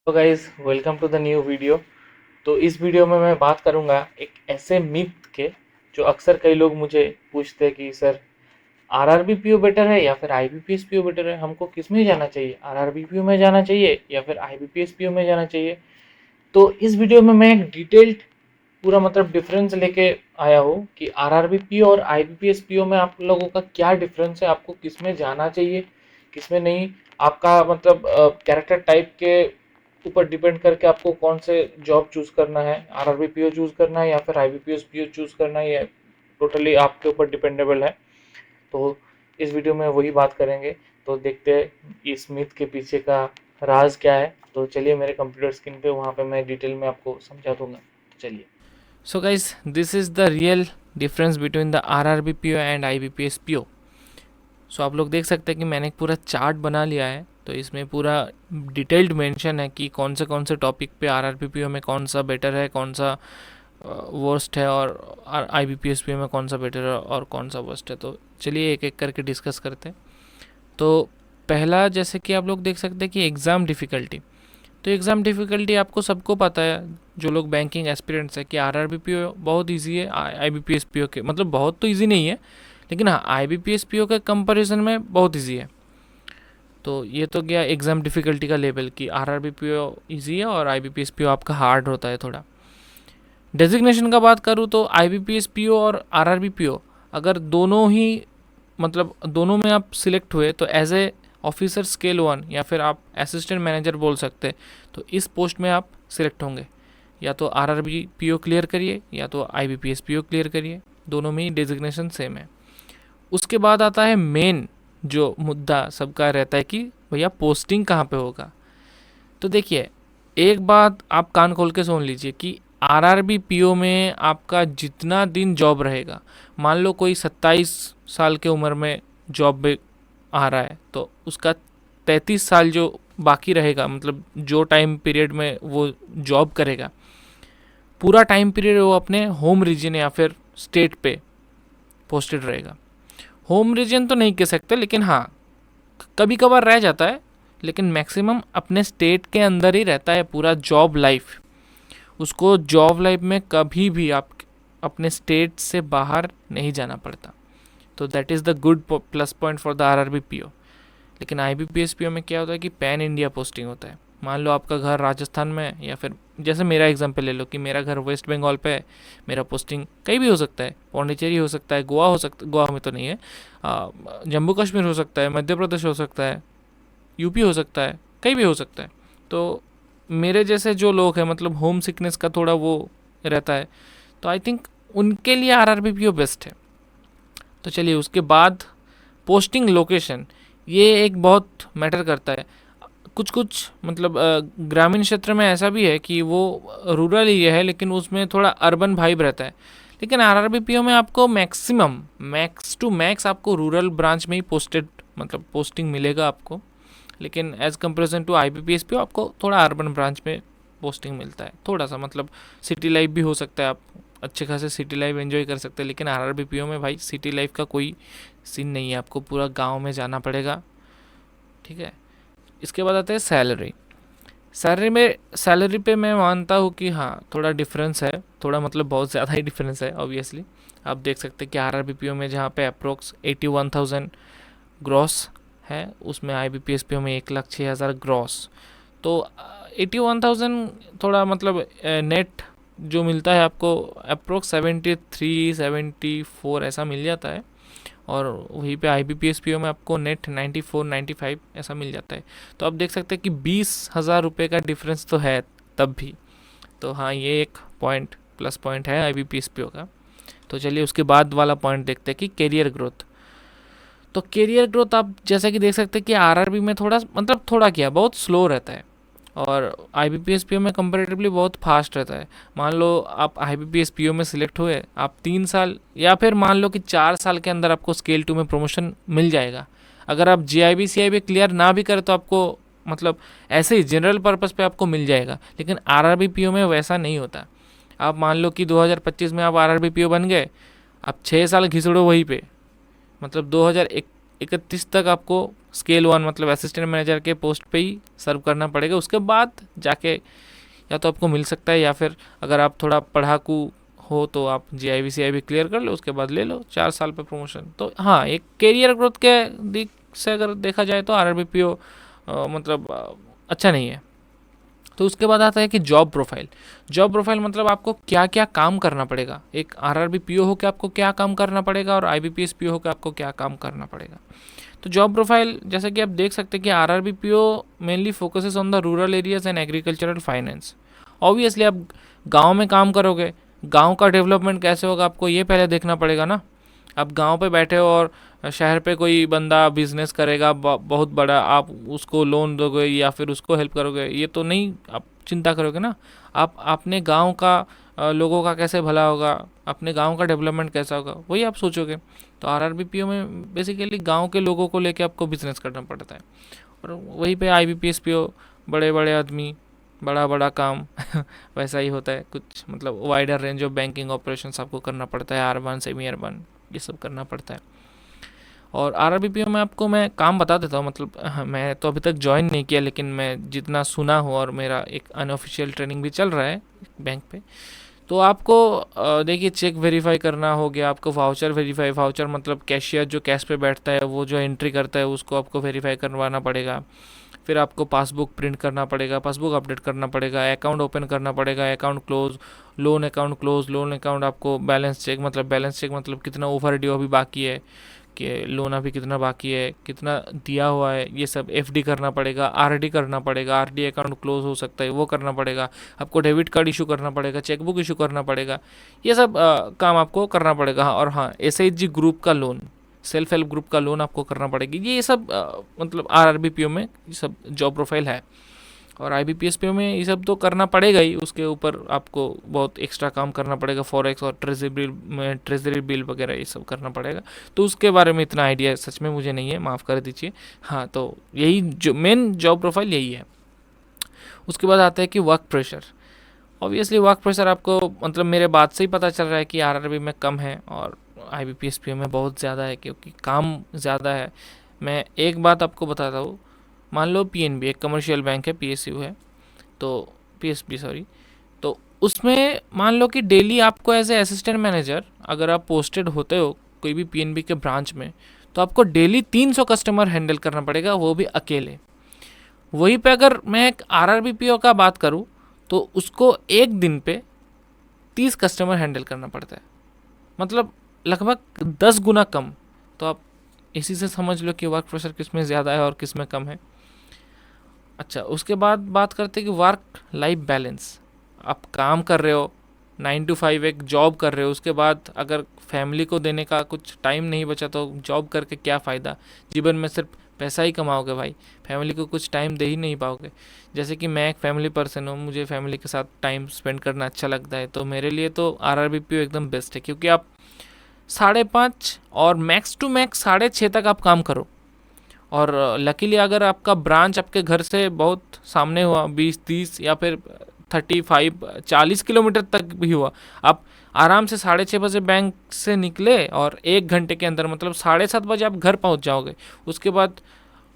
तो guys welcome to the new video. तो इस वीडियो में मैं बात करूंगा एक ऐसे मिथ के जो अक्सर कई लोग मुझे पूछते हैं कि सर आरआरबी पीओ बेटर है या फिर आईबीपीएस पीओ बेटर है, हमको किस में जाना चाहिए, आरआरबी पीओ में जाना चाहिए या फिर आईबीपीएस पीओ में जाना चाहिए। तो इस वीडियो में मैं एक डिटेल्ड पूरा मतलब डिफरेंस लेके आया हूँ कि आरआरबी पीओ और आईबीपीएस पीओ में आप लोगों का क्या डिफरेंस है, आपको किस में जाना चाहिए किस में नहीं। आपका मतलब कैरेक्टर टाइप के ऊपर डिपेंड करके आपको कौन से जॉब चूज करना है, आरआरबी पीओ चूज करना है या फिर आईबीपीएस पीओ चूज करना है, ये टोटली आपके ऊपर डिपेंडेबल है। तो इस वीडियो में वही बात करेंगे। तो देखते हैं इस मिथ के पीछे का राज क्या है। तो चलिए मेरे कंप्यूटर स्क्रीन पे वहाँ पे मैं डिटेल में आपको समझा दूंगा। तो चलिए। So guys, this is the real difference between the RRBPO and IBPS-PO. सो आप लोग देख सकते हैं कि मैंने एक पूरा चार्ट बना लिया है। तो इसमें पूरा डिटेल्ड मेंशन है कि कौन से टॉपिक पे RRBPO में कौन सा बेटर है, कौन सा वर्स्ट है, और IBPS-PO में कौन सा बेटर है और कौन सा वर्स्ट है। तो चलिए एक एक करके डिस्कस करते हैं। तो पहला, जैसे कि आप लोग देख सकते हैं कि एग्ज़ाम डिफ़िकल्टी। तो एग्ज़ाम डिफ़िकल्टी आपको सबको पता है, जो लोग बैंकिंग एस्पिरेंट्स है, कि आरआरबीपीओ बहुत इजी है आईबीपीएस-पीओ के, मतलब बहुत तो इजी नहीं है, लेकिन हाँ आईबीपीएस-पीओ के कंपैरिजन में बहुत इजी है। तो ये तो गया एग्ज़ाम डिफ़िकल्टी का लेवल कि आरआरबीपीओ इजी है और आईबीपीएस-पीओ आपका हार्ड होता है थोड़ा। डेजिग्नेशन का बात करूँ तो आईबीपीएस-पीओ और आरआरबीपीओ अगर दोनों ही, मतलब दोनों में आप सिलेक्ट हुए तो एज ए ऑफिसर स्केल 1 या फिर आप असिस्टेंट मैनेजर बोल सकते हैं, तो इस पोस्ट में आप सिलेक्ट होंगे। या तो आरआरबी पीओ क्लियर करिए या तो आईबीपीएस पीओ क्लियर करिए, दोनों में ही डेजिग्नेशन सेम है। उसके बाद आता है मेन जो मुद्दा सबका रहता है कि भैया पोस्टिंग कहाँ पे होगा। तो देखिए, एक बात आप कान खोल के सुन लीजिए कि आरआरबी पीओ में आपका जितना दिन जॉब रहेगा, मान लो कोई 27 साल के उम्र में जॉब में आ रहा है, तो उसका 33 साल जो बाकी रहेगा, मतलब जो टाइम पीरियड में वो जॉब करेगा, पूरा टाइम पीरियड वो अपने होम रीजन या फिर स्टेट पे पोस्टेड रहेगा। होम रीजन तो नहीं कह सकते, लेकिन हाँ कभी कभार रह जाता है, लेकिन मैक्सिमम अपने स्टेट के अंदर ही रहता है पूरा जॉब लाइफ। उसको जॉब लाइफ में कभी भी आप अपने स्टेट से बाहर नहीं जाना पड़ता। तो that is the good plus point for the RRB PO. लेकिन आईबीपीएस पीओ में क्या होता है कि पैन इंडिया पोस्टिंग होता है। मान लो आपका घर राजस्थान में है, या फिर जैसे मेरा एग्जांपल ले लो कि मेरा घर वेस्ट बंगाल पे है, मेरा पोस्टिंग कहीं भी हो सकता है, पौंडीचेरी हो सकता है, गोवा हो सकता, गोवा में तो नहीं है, जम्मू कश्मीर हो सकता है, मध्य प्रदेश हो सकता है, यूपी हो सकता है, कहीं भी हो सकता है। तो मेरे जैसे जो लोग हैं, मतलब होम सिकनेस का थोड़ा वो रहता है, तो आई थिंक उनके लिए आरआरबीपीओ बेस्ट है। तो चलिए, उसके बाद पोस्टिंग लोकेशन, ये एक बहुत मैटर करता है। कुछ कुछ मतलब ग्रामीण क्षेत्र में ऐसा भी है कि वो रूरल एरिया है, लेकिन उसमें थोड़ा अर्बन वाइब रहता है। लेकिन आरआरबीपीओ में आपको मैक्सिमम मैक्स टू मैक्स आपको रूरल ब्रांच में ही पोस्टेड, मतलब पोस्टिंग मिलेगा आपको। लेकिन एज कंपेरिजन टू आईबीपीएस आपको थोड़ा अर्बन ब्रांच में पोस्टिंग मिलता है, थोड़ा सा मतलब सिटी लाइफ भी हो सकता है, आप अच्छे खासे सिटी लाइफ एंजॉय कर सकते हैं। लेकिन आरआरबीपीओ में भाई सिटी लाइफ का कोई सीन नहीं है, आपको पूरा गांव में जाना पड़ेगा। ठीक है। इसके बाद आता है सैलरी। सैलरी पे मैं मानता हूँ कि हाँ थोड़ा डिफरेंस है, थोड़ा मतलब बहुत ज़्यादा ही डिफरेंस है ऑब्वियसली। आप देख सकते हैं कि आरआरबीपीओ में जहाँ पे अप्रोक्स 81,000 ग्रॉस है, उसमें आईबीपीएस में 1,06,000 ग्रॉस। तो 81,000 थोड़ा मतलब नेट जो मिलता है आपको अप्रोक्स 73-74 ऐसा मिल जाता है, और वहीं पे आईबीपीएस में आपको नेट 94-95 ऐसा मिल जाता है। तो आप देख सकते हैं कि 20,000 रुपये का डिफरेंस तो है तब भी। तो हाँ, ये एक पॉइंट प्लस पॉइंट है आईबीपीएस का। तो चलिए उसके बाद वाला पॉइंट देखते हैं कि कैरियर ग्रोथ। तो कैरियर ग्रोथ आप जैसा कि देख सकते हैं कि आरआरबी में थोड़ा, मतलब थोड़ा क्या, बहुत स्लो रहता है, और आईबीपीएस में कंपैरेटिवली बहुत फास्ट रहता है। मान लो आप आईबीपीएस में सिलेक्ट हुए, आप 3 साल या फिर मान लो कि 4 साल के अंदर आपको स्केल 2 में प्रमोशन मिल जाएगा। अगर आप जीआईबी सीआईबी क्लियर ना भी करें तो आपको, मतलब ऐसे ही जनरल पर्पस पे आपको मिल जाएगा। लेकिन आरआरबी में वैसा नहीं होता। आप मान लो कि 2025 में आप आरआरबी बन गए, आप 6 साल घिसड़ो वहीं पे, मतलब 2031 तक आपको स्केल 1 मतलब असिस्टेंट मैनेजर के पोस्ट पे ही सर्व करना पड़ेगा। उसके बाद जाके या तो आपको मिल सकता है, या फिर अगर आप थोड़ा पढ़ाकू हो तो आप GIB CIB क्लियर कर लो, उसके बाद ले लो 4 साल पे प्रमोशन। तो हाँ, एक कैरियर ग्रोथ के दिख से अगर देखा जाए तो RRBPO मतलब अच्छा नहीं है। तो उसके बाद आता है कि जॉब प्रोफाइल। जॉब प्रोफाइल मतलब आपको क्या क्या काम करना पड़ेगा। एक RRBPO हो के आपको क्या काम करना पड़ेगा, और IBPS PO हो के आपको क्या काम करना पड़ेगा। तो जॉब प्रोफाइल जैसे कि आप देख सकते हैं कि RRBPO mainly focuses on the rural areas and agricultural finance. Obviously आप गांव में काम करोगे, गांव का डेवलपमेंट कैसे होगा आपको ये पहले देखना पड़ेगा ना। आप गांव पे बैठे हो और शहर पे कोई बंदा बिजनेस करेगा बहुत बड़ा, आप उसको लोन दोगे या फिर उसको हेल्प करोगे, ये तो नहीं आप चिंता करोगे ना। आप अपने गांव का लोगों का कैसे भला होगा, अपने गांव का डेवलपमेंट कैसा होगा, वही आप सोचोगे। तो RRBPO में बेसिकली गांव के लोगों को लेके आपको बिजनेस करना पड़ता है। और वहीं पे IBPS PO बड़े बड़े आदमी, बड़ा बड़ा काम वैसा ही होता है कुछ, मतलब wider range of banking operations आपको करना पड़ता है, अर्बन सेमी अर्बन ये सब करना पड़ता है। और RRBPO में आपको मैं काम बता देता हूँ, मतलब मैं तो अभी तक ज्वाइन नहीं किया, लेकिन मैं जितना सुना हूँ, और मेरा एक अनऑफिशियल ट्रेनिंग भी चल रहा है बैंक पे। तो आपको देखिए चेक वेरीफाई करना हो गया, आपको वाउचर वेरीफाई, वाउचर मतलब कैशियर जो कैश पे बैठता है वो जो एंट्री करता है उसको आपको वेरीफाई करवाना पड़ेगा। फिर आपको पासबुक प्रिंट करना पड़ेगा, पासबुक अपडेट करना पड़ेगा, अकाउंट ओपन करना पड़ेगा, account close, loan account close, loan account आपको बैलेंस चेक मतलब कितना ओवर ड्यू अभी बाकी है, कि लोन अभी कितना बाकी है, कितना दिया हुआ है, ये सब FD करना पड़ेगा, RD करना पड़ेगा, RD अकाउंट क्लोज हो सकता है वो करना पड़ेगा, आपको डेबिट कार्ड इशू करना पड़ेगा, चेकबुक इशू करना पड़ेगा, ये सब काम आपको करना पड़ेगा। और हाँ, SHG ग्रुप का लोन, सेल्फ हेल्प ग्रुप का लोन आपको करना पड़ेगी। ये सब मतलब RRBPO में ये सब जॉब प्रोफाइल है। और IBPS PO में ये सब तो करना पड़ेगा ही, उसके ऊपर आपको बहुत एक्स्ट्रा काम करना पड़ेगा, फॉरेक्स और ट्रेजरी बिल वगैरह ये सब करना पड़ेगा। तो उसके बारे में इतना आइडिया सच में मुझे नहीं है, माफ़ कर दीजिए। हाँ, तो यही जो मेन जॉब प्रोफाइल यही है। उसके बाद आता है कि work pressure. Obviously work pressure आपको मतलब मेरे बात से ही पता चल रहा है कि RRB में कम है और IBPS PO में बहुत ज़्यादा है, क्योंकि काम ज़्यादा है। मैं एक बात आपको बताता हूँ, मान लो PNB एक कमर्शियल बैंक है, PSU है, तो PSB सॉरी, तो उसमें मान लो कि डेली आपको एज ए असिस्टेंट मैनेजर अगर आप पोस्टेड होते हो कोई भी PNB के ब्रांच में, तो आपको डेली 300 कस्टमर हैंडल करना पड़ेगा, वो भी अकेले। वहीं पे अगर मैं एक RRBPO का बात करूँ तो उसको एक दिन पे 30 कस्टमर हैंडल करना पड़ता है, मतलब लगभग 10 गुना कम। तो आप इसी से समझ लो कि वर्क प्रेशर किस में ज़्यादा है और किस में कम है। अच्छा, उसके बाद बात करते हैं कि वर्क लाइफ बैलेंस। आप काम कर रहे हो 9 to 5 एक जॉब कर रहे हो, उसके बाद अगर फैमिली को देने का कुछ टाइम नहीं बचा तो जॉब करके क्या फ़ायदा। जीवन में सिर्फ पैसा ही कमाओगे भाई, फैमिली को कुछ टाइम दे ही नहीं पाओगे। जैसे कि मैं एक फैमिली पर्सन हूँ, मुझे फैमिली के साथ टाइम स्पेंड करना अच्छा लगता है, तो मेरे लिए तो RRBPO एकदम बेस्ट है, क्योंकि आप 5:30 और मैक्स टू मैक्स 6:30 तक आप काम करो। और लकीली अगर आपका ब्रांच आपके घर से बहुत सामने हुआ, 20-30 या फिर 35-40 किलोमीटर तक भी हुआ, आप आराम से 6:30 बजे बैंक से निकले और 1 घंटे के अंदर मतलब 7:30 बजे आप घर पहुंच जाओगे। उसके बाद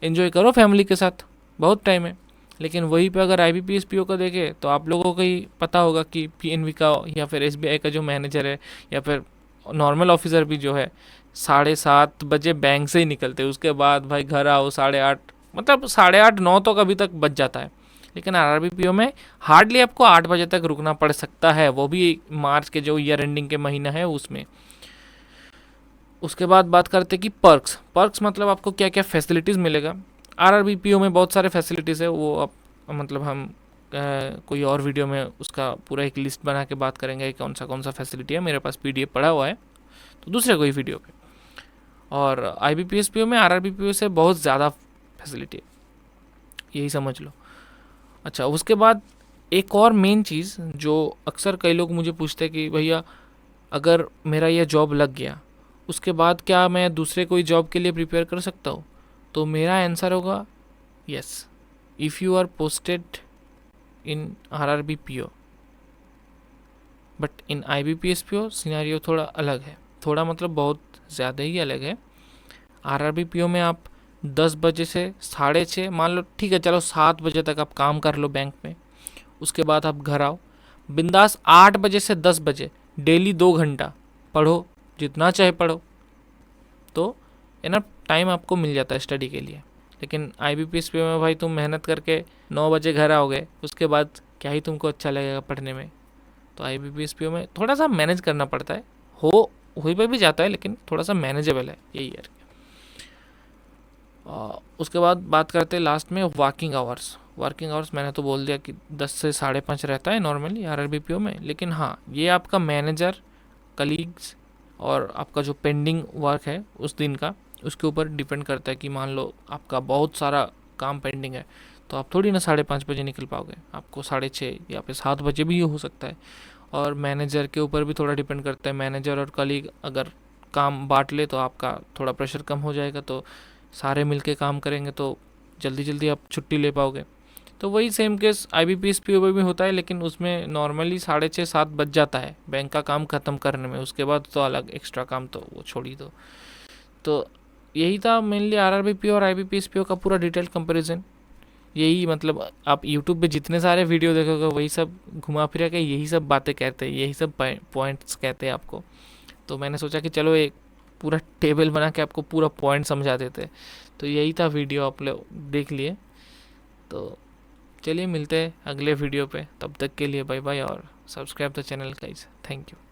एंजॉय करो फैमिली के साथ, बहुत टाइम है। लेकिन वहीं पे अगर IBPS PO का देखें तो आप लोगों को ही पता होगा कि PNB का या फिर SBI का जो मैनेजर है या फिर नॉर्मल ऑफिसर भी जो है 7:30 बजे बैंक से ही निकलते हैं, उसके बाद भाई घर आओ 8:30, मतलब 8:30-9 तो कभी तक बच जाता है। लेकिन RRBPO में हार्डली आपको 8 बजे तक रुकना पड़ सकता है, वो भी मार्च के जो ईयर एंडिंग के महीना है उसमें। उसके बाद बात करते हैं कि पर्क्स मतलब आपको क्या क्या फैसिलिटीज़ मिलेगा। RRBPO में बहुत सारे फैसिलिटीज़ है, वो आप मतलब हम कोई और वीडियो में उसका पूरा एक लिस्ट बना के बात करेंगे कौन सा फैसिलिटी है। मेरे पास PDF पड़ा हुआ है, तो दूसरे कोई वीडियो पे। और IBPS PO में RRBPO से बहुत ज़्यादा फैसिलिटी है, यही समझ लो। अच्छा, उसके बाद एक और मेन चीज़ जो अक्सर कई लोग मुझे पूछते हैं कि भैया अगर मेरा यह जॉब लग गया उसके बाद क्या मैं दूसरे कोई जॉब के लिए प्रिपेयर कर सकता हूँ। तो मेरा आंसर होगा yes, if you are posted in RRBPO, but in IBPS PO scenario थोड़ा अलग है, थोड़ा मतलब बहुत ज़्यादा ही अलग है। RRBPO में आप 10 बजे से 6:30, मान लो ठीक है चलो 7 बजे तक आप काम कर लो बैंक में, उसके बाद आप घर आओ बिंदास 8 बजे से 10 बजे डेली 2 घंटा पढ़ो, जितना चाहे पढ़ो, तो इनफ टाइम आपको मिल जाता है स्टडी के लिए। लेकिन IBPS पे में भाई तुम मेहनत करके 9 बजे घर आओगे, उसके बाद क्या ही तुमको अच्छा लगेगा पढ़ने में। तो IBPS PO में थोड़ा सा मैनेज करना पड़ता है, हो पे भी जाता है लेकिन थोड़ा सा मैनेजेबल है, यही है। उसके बाद बात करते हैं लास्ट में वर्किंग आवर्स। वर्किंग आवर्स मैंने तो बोल दिया कि 10 से 5:30 रहता है नॉर्मली RRB PO में, लेकिन हाँ ये आपका मैनेजर, कलीग्स और आपका जो पेंडिंग वर्क है उस दिन का, उसके ऊपर डिपेंड करता है कि मान लो आपका बहुत सारा काम पेंडिंग है तो आप थोड़ी ना 5:30 बजे निकल पाओगे, आपको 6:30 या फिर 7 बजे भी हो सकता है। और मैनेजर के ऊपर भी थोड़ा डिपेंड करता है, मैनेजर और कलीग अगर काम बांट ले तो आपका थोड़ा प्रेशर कम हो जाएगा, तो सारे मिलके काम करेंगे तो जल्दी जल्दी आप छुट्टी ले पाओगे। तो वही सेम केस IBPS PO में भी होता है, लेकिन उसमें नॉर्मली 6:30-7 बज जाता है बैंक का काम ख़त्म करने में, उसके बाद तो अलग एक्स्ट्रा काम तो वो छोड़ ही दो। तो यही था मेनली RRB PO और IBPS PO का पूरा डिटेल कंपैरिजन। यही मतलब आप यूट्यूब पे जितने सारे वीडियो देखोगे वही सब घुमा फिरा के यही सब बातें कहते हैं, यही सब पॉइंट्स कहते हैं आपको। तो मैंने सोचा कि चलो एक पूरा टेबल बना के आपको पूरा पॉइंट समझा देते। तो यही था वीडियो, आप लोग देख लिए। तो चलिए मिलते हैं अगले वीडियो पे, तब तक के लिए बाय बाय और subscribe the channel guys, thank you.